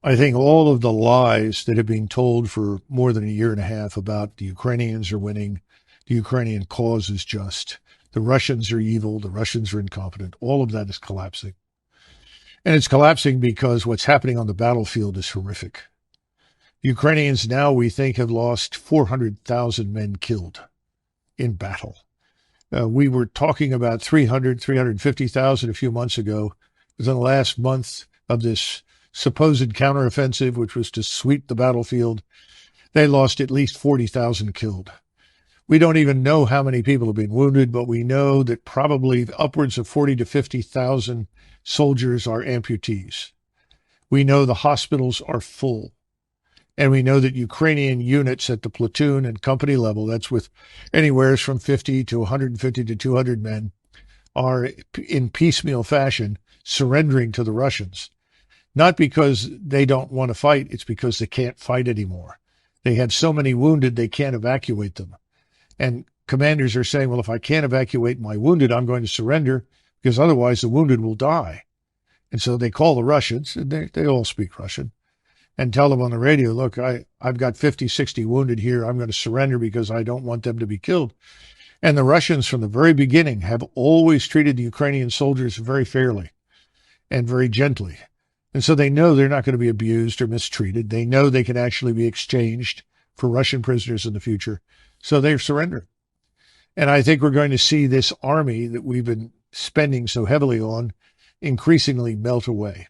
I think all of the lies that have been told for more than a year and a half about the Ukrainians are winning, the Ukrainian cause is just, the Russians are evil, the Russians are incompetent, all of that is collapsing. And it's collapsing because what's happening on the battlefield is horrific. Ukrainians now, we think, have lost 400,000 men killed in battle. We were talking about 350,000 a few months ago. Within the last month of this supposed counteroffensive, which was to sweep the battlefield, they lost at least 40,000 killed. We don't even know how many people have been wounded, but we know that probably upwards of 40 to 50,000 soldiers are amputees. We know the hospitals are full. And we know that Ukrainian units at the platoon and company level, that's with anywhere from 50 to 150 to 200 men, are in piecemeal fashion surrendering to the Russians. Not because they don't want to fight, it's because they can't fight anymore. They have so many wounded, they can't evacuate them. And commanders are saying, well, if I can't evacuate my wounded, I'm going to surrender because otherwise the wounded will die. And so they call the Russians, and they all speak Russian, and tell them on the radio, look, I've got 50, 60 wounded here. I'm going to surrender because I don't want them to be killed. And the Russians from the very beginning have always treated the Ukrainian soldiers very fairly and very gently. And so they know they're not going to be abused or mistreated. They know they can actually be exchanged for Russian prisoners in the future. So they've surrendered. And I think we're going to see this army that we've been spending so heavily on increasingly melt away.